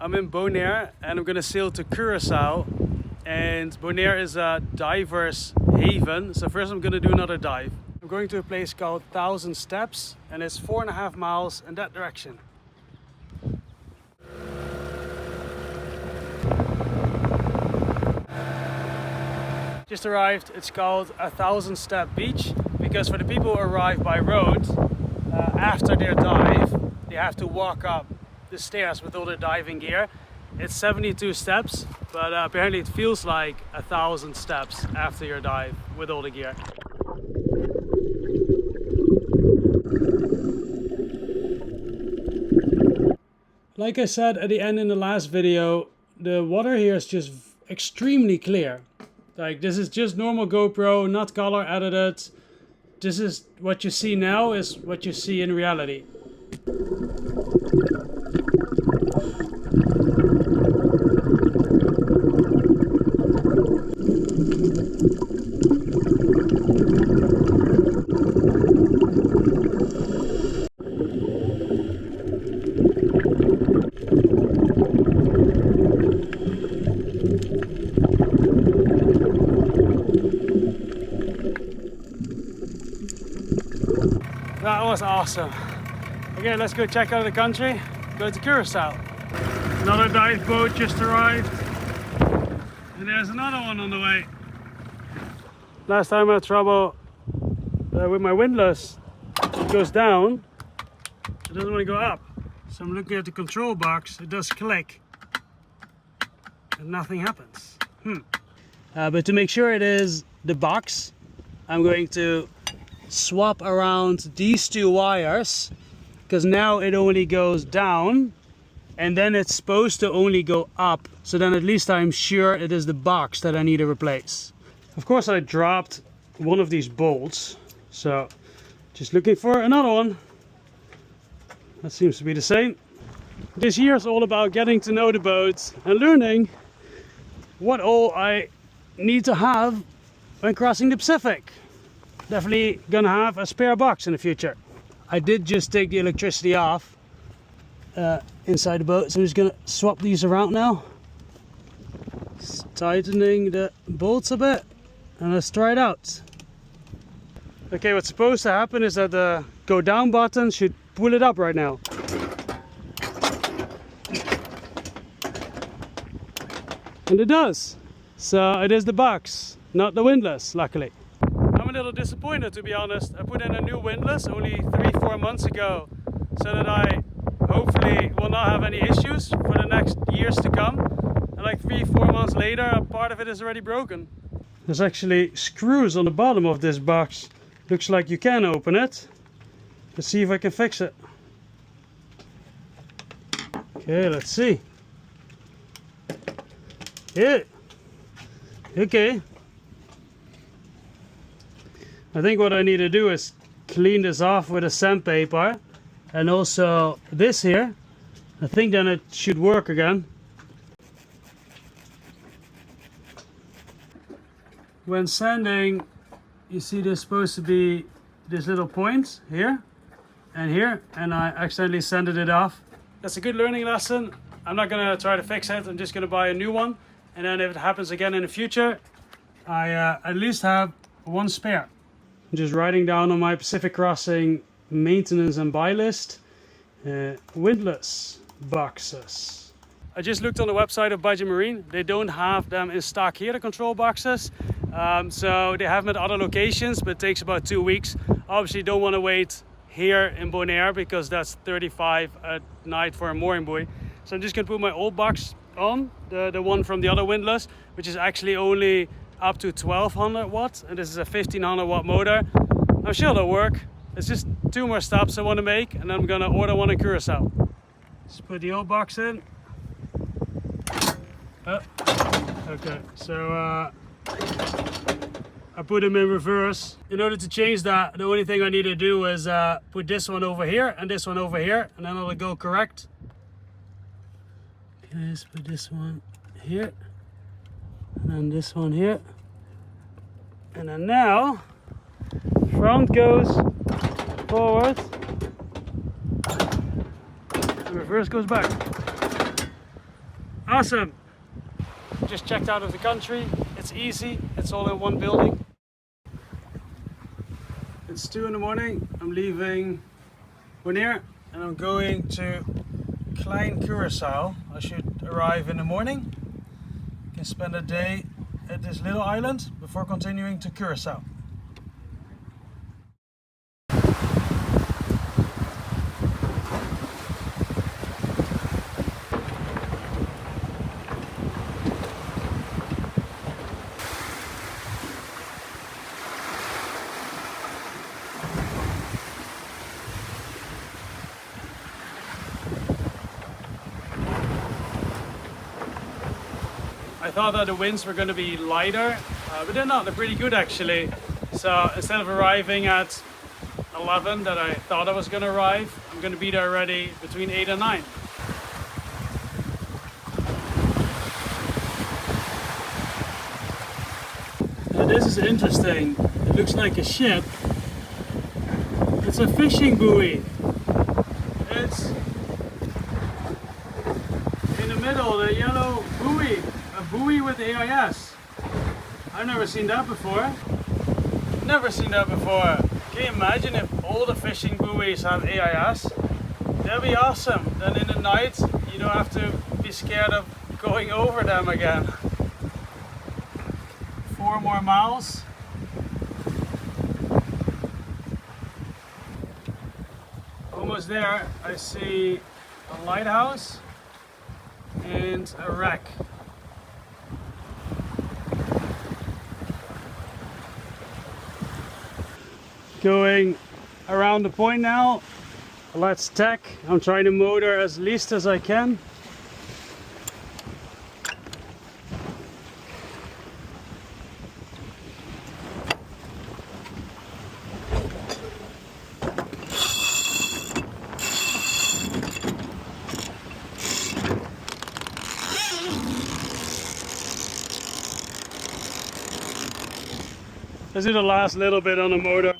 I'm in Bonaire and I'm gonna sail to Curaçao. And Bonaire is a diver's haven. So first I'm gonna do another dive. I'm going to a place called 1,000 Steps and it's 4.5 miles in that direction. Just arrived. It's called 1,000 Step Beach because for the people who arrive by road after their dive, they have to walk up the stairs with all their diving gear. It's 72 steps, but apparently it feels like 1,000 steps after your dive with all the gear. Like I said at the end in the last video, the water here is just extremely clear. Like, this is just normal GoPro, not color edited. This is what you see now is what you see in reality. That was awesome. Okay, let's go check out the country, go to Curaçao. Another dive boat just arrived. And there's another one on the way. Last time I had trouble with my windlass. It goes down, it doesn't want to go up. So I'm looking at the control box, it does click. And nothing happens. But to make sure it is the box, I'm going to swap around these two wires because now it only goes down and then it's supposed to only go up, so then at least I'm sure it is the box that I need to replace. Of course I dropped one of these bolts, so just looking for another one. That seems to be the same. This year is all about getting to know the boat and learning what all I need to have when crossing the Pacific. Definitely gonna have a spare box in the future. I did just take the electricity off inside the boat, so I'm just gonna swap these around now. Just tightening the bolts a bit and let's try it out. Okay, what's supposed to happen is that the go down button should pull it up right now. And it does. So it is the box, not the windlass, luckily. I'm a little disappointed, to be honest. I put in a new windlass only 3-4 months ago so that I hopefully will not have any issues for the next years to come. And like 3-4 months later, a part of it is already broken. There's actually screws on the bottom of this box. Looks like you can open it. Let's see if I can fix it. Okay, let's see. Yeah. Okay. I think what I need to do is clean this off with a sandpaper and also this here. I think then it should work again. When sanding, you see there's supposed to be this little point here and here, and I accidentally sanded it off. That's a good learning lesson. I'm not gonna try to fix it, I'm just gonna buy a new one, and then if it happens again in the future, I at least have one spare. I'm just writing down on my Pacific Crossing maintenance and buy list, windlass boxes. I just looked on the website of Budget Marine. They don't have them in stock here, the control boxes. So they have them at other locations, but it takes about 2 weeks. Obviously don't want to wait here in Bonaire because that's $35 at night for a mooring buoy. So I'm just gonna put my old box on, the one from the other windlass, which is actually only up to 1200 watts, and this is a 1500 watt motor. I'm sure it'll work. It's just 2 more stops I want to make, and then I'm gonna order one in Curaçao. Just put the old box in. Okay, so I put them in reverse. In order to change that, the only thing I need to do is put this one over here and this one over here, and then it'll go correct. Okay, let's put this one here. And then this one here. And then now, front goes forward. And reverse goes back. Awesome! Just checked out of the country. It's easy, it's all in one building. It's 2 in the morning. I'm leaving Bonaire and I'm going to Klein, Curaçao. I should arrive in the morning. Can spend a day at this little island before continuing to Curaçao. I thought that the winds were going to be lighter, but they're not. They're pretty good actually. So instead of arriving at 11 that I thought I was going to arrive, I'm going to be there already between 8 and 9. Now this is interesting. It looks like a ship. It's a fishing buoy. It's in the middle, the yellow buoy. A buoy with AIS. I've never seen that before. Never seen that before. Can you imagine if all the fishing buoys have AIS? That'd be awesome. Then in the night you don't have to be scared of going over them again. 4 more miles. Almost there. I see a lighthouse and a wreck. Going around the point now. Let's tack. I'm trying to motor as least as I can. Let's do the last little bit on the motor.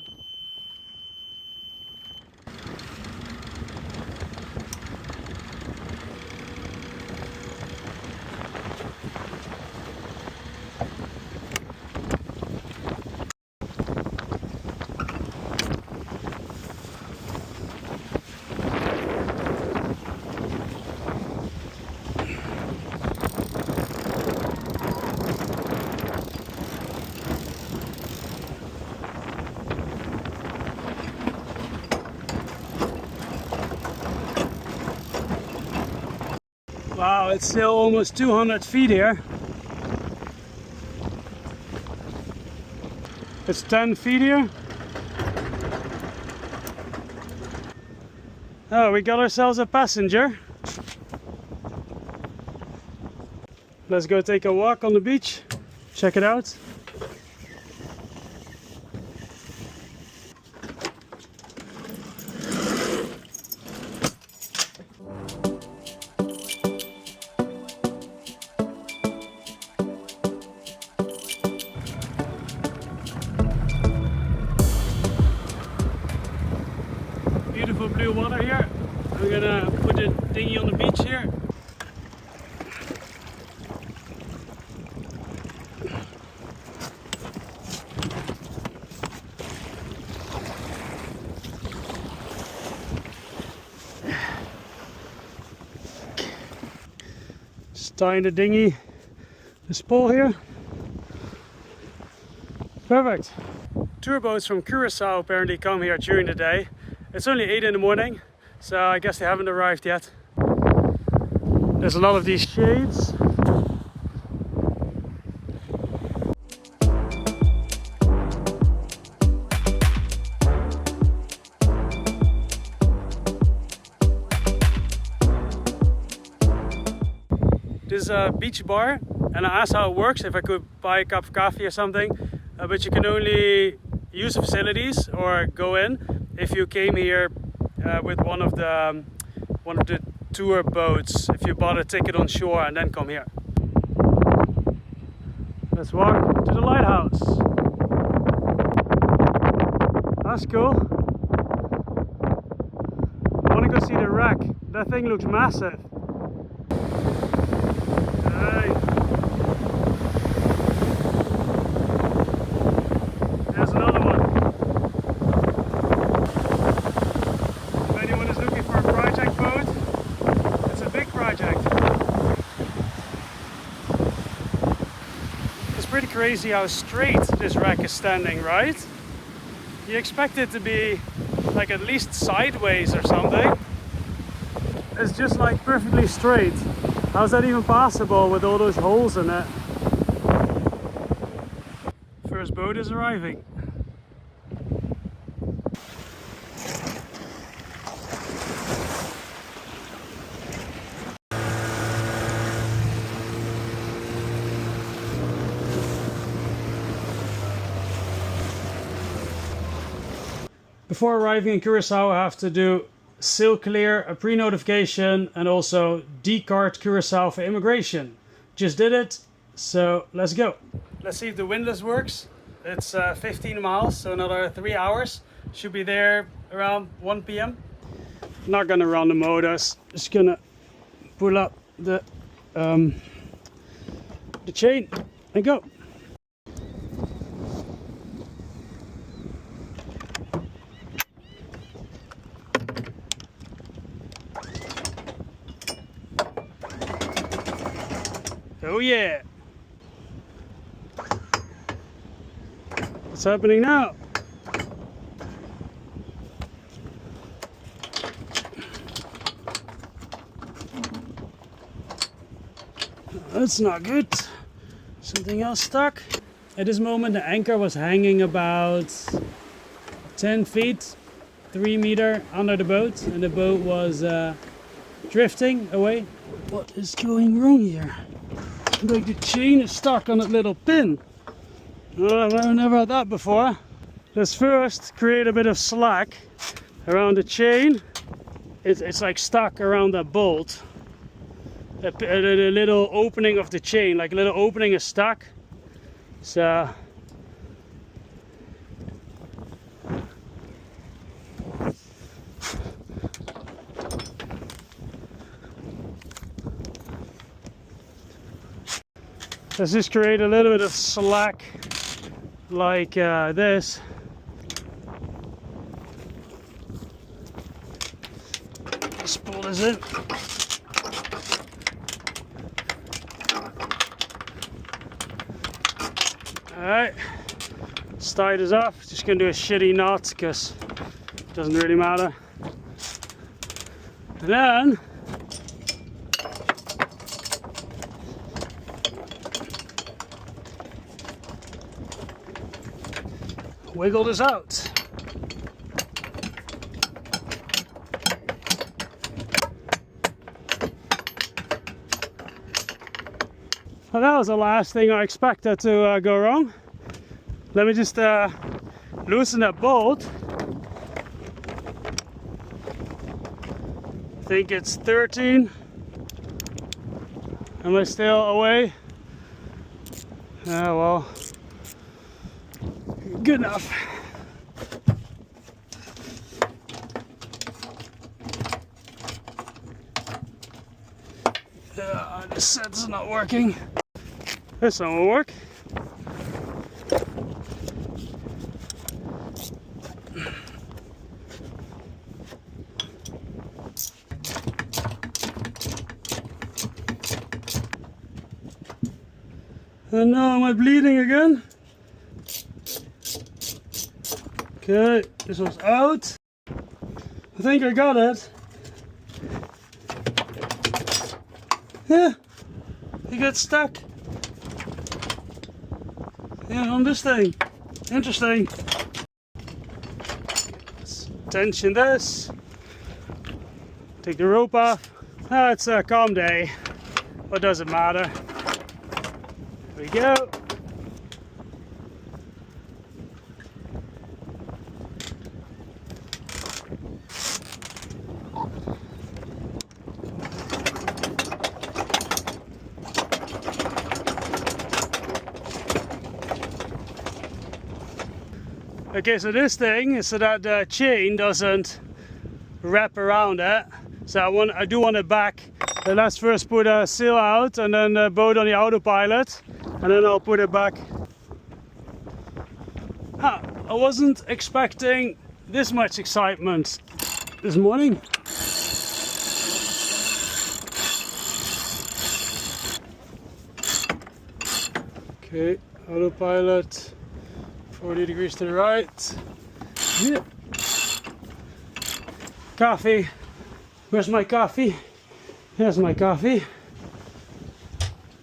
Wow, it's still almost 200 feet here. It's 10 feet here. Oh, we got ourselves a passenger. Let's go take a walk on the beach. Check it out. Beautiful blue water here. I'm gonna put the dinghy on the beach here. Just tying the dinghy, this pole here. Perfect. Tour boats from Curaçao apparently come here during the day. It's only 8 in the morning, so I guess they haven't arrived yet. There's a lot of these shades. This is a beach bar, and I asked how it works, if I could buy a cup of coffee or something, but you can only use the facilities or go in if you came here with one of the tour boats, if you bought a ticket on shore and then come here. Let's walk to the lighthouse. That's cool. I want to go see the wreck. That thing looks massive. pretty crazy how straight this wreck is standing, right? You expect it to be like at least sideways or something. It's just like perfectly straight. How's that even possible with all those holes in it? First boat is arriving. Before arriving in Curaçao, I have to do sail clear, a pre-notification, and also decard Curaçao for immigration. Just did it, so let's go. Let's see if the windlass works. It's 15 miles, so another 3 hours. Should be there around 1 p.m. Not gonna run the motors, just gonna pull up the chain and go. Oh yeah! What's happening now? That's not good. Something else stuck. At this moment the anchor was hanging about 10 feet, 3 meters under the boat, and the boat was drifting away. What is going wrong here? Like the chain is stuck on that little pin. Oh, I've never had that before. Let's first create a bit of slack around the chain. It's like stuck around that bolt. The little opening of the chain, like a little opening is stuck. So let's just create a little bit of slack like this. Just pull this in. Alright, let's tie this off. Just gonna do a shitty knot because it doesn't really matter. And then wiggle this out. Well, that was the last thing I expected to go wrong. Let me just loosen that bolt. I think it's 13. Am I still away? Oh well. Good enough. This set's not working. This one will work. And now am I bleeding again? Okay, this one's out. I think I got it. Yeah, it gets stuck. Yeah, on this thing. Interesting. Let's tension this. Take the rope off. Ah, it's a calm day. What does it matter? There we go. Okay, so this thing is so that the chain doesn't wrap around it. So I do want it back. Let's first put a sail out and then the boat on the autopilot, and then I'll put it back. I wasn't expecting this much excitement this morning. Okay, autopilot, 40 degrees to the right. Yeah. Coffee. Where's my coffee? Here's my coffee.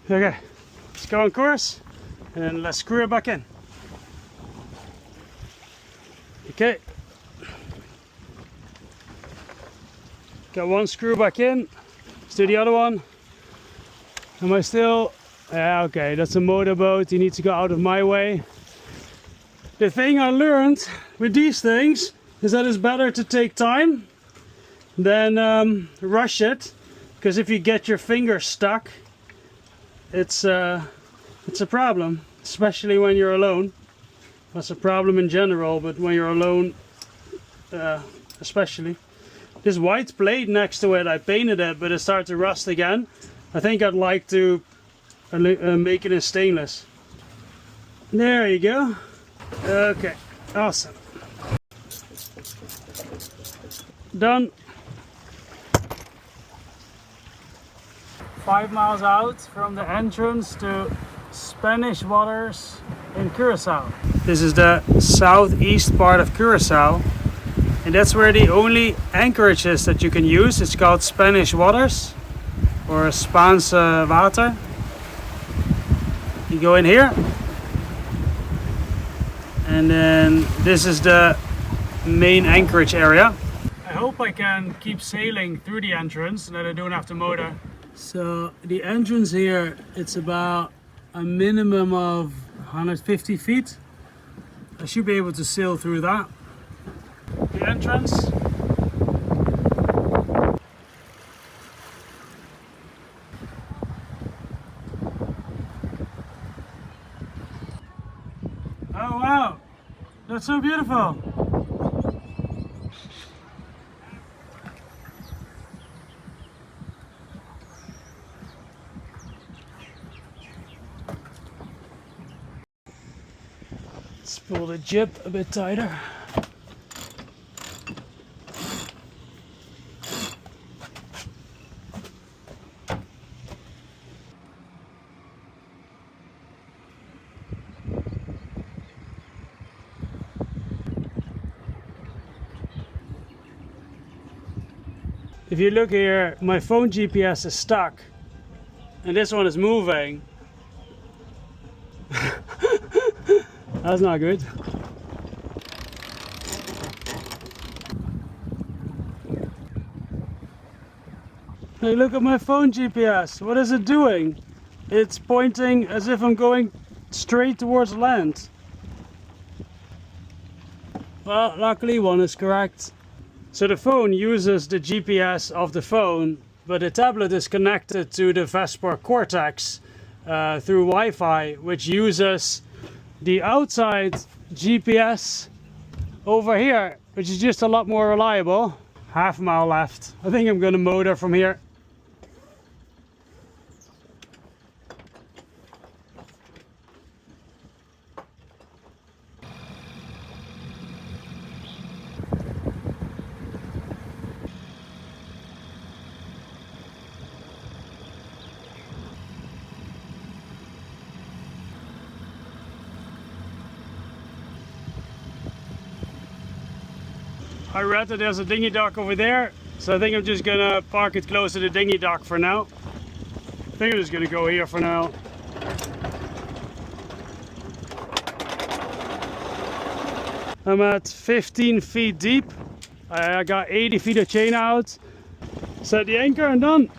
Okay, let's go on course and let's screw it back in. Okay. Got one screw back in. Let's do the other one. Am I still? Yeah, okay, that's a motorboat. You need to go out of my way. The thing I learned with these things is that it's better to take time than rush it, because if you get your finger stuck, it's a problem, especially when you're alone. That's a problem in general, but when you're alone, especially. This white plate next to it, I painted it, but it started to rust again. I think I'd like to make it in stainless. There you go. Okay, awesome. Done. 5 miles out from the entrance to Spanish waters in Curaçao. This is the southeast part of Curaçao, and that's where the only anchorage is that you can use. It's called Spanish waters, or Spaanse water. You go in here, and then this is the main anchorage area. I hope I can keep sailing through the entrance and that I don't have to motor. So the entrance here, it's about a minimum of 150 feet. I should be able to sail through that. The entrance. Oh wow, that's so beautiful. Let's pull the jib a bit tighter. If you look here, my phone GPS is stuck and this one is moving. That's not good. Hey, look at my phone GPS. What is it doing? It's pointing as if I'm going straight towards land. Well, luckily one is correct. So the phone uses the GPS of the phone, but the tablet is connected to the Vespa Cortex through Wi-Fi, which uses the outside GPS over here, which is just a lot more reliable. Half a mile left. I think I'm going to motor from here. I read that there's a dinghy dock over there, so I think I'm just gonna park it close to the dinghy dock for now. I think I'm just gonna go here for now. I'm at 15 feet deep. I got 80 feet of chain out. Set the anchor and done.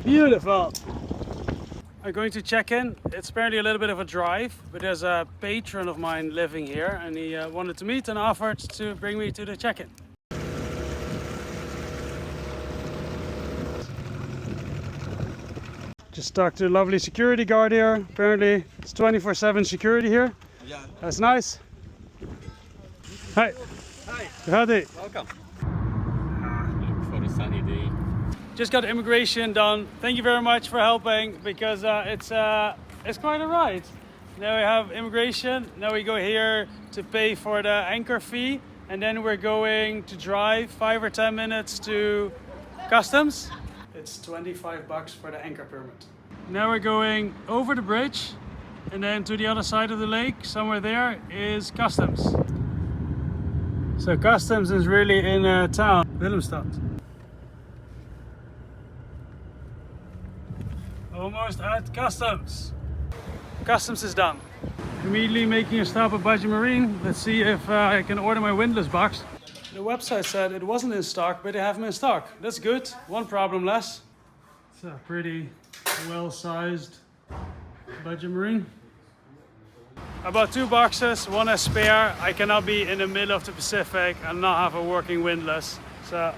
Beautiful. I'm going to check in. It's apparently a little bit of a drive, but there's a patron of mine living here and he wanted to meet and offered to bring me to the check-in. Just talked to a lovely security guard here. Apparently it's 24/7 security here. Yeah. That's nice. Hi. Hi. Howdy. Welcome. Look for a sunny day. Just got immigration done. Thank you very much for helping, because it's quite a ride. Now we have immigration. Now we go here to pay for the anchor fee, and then we're going to drive 5 or 10 minutes to customs. It's $25 for the anchor permit. Now we're going over the bridge and then to the other side of the lake, somewhere there is customs. So customs is really in a town, Willemstad. Almost at customs. Customs is done. Immediately making a stop at Budget Marine. Let's see if I can order my windlass box. The website said it wasn't in stock, but they have them in stock. That's good. One problem less. It's a pretty well-sized Budget Marine. I bought 2 boxes, one as spare. I cannot be in the middle of the Pacific and not have a working windlass. So,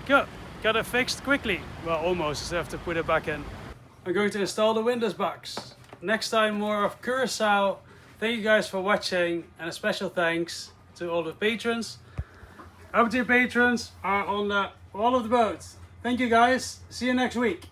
good. Got it fixed quickly. Well, almost. Just have to put it back in. I'm going to install the windlass box. Next time, more of Curaçao. Thank you guys for watching, and a special thanks to all the patrons. Up to your patrons are on all of the boats. Thank you guys. See you next week.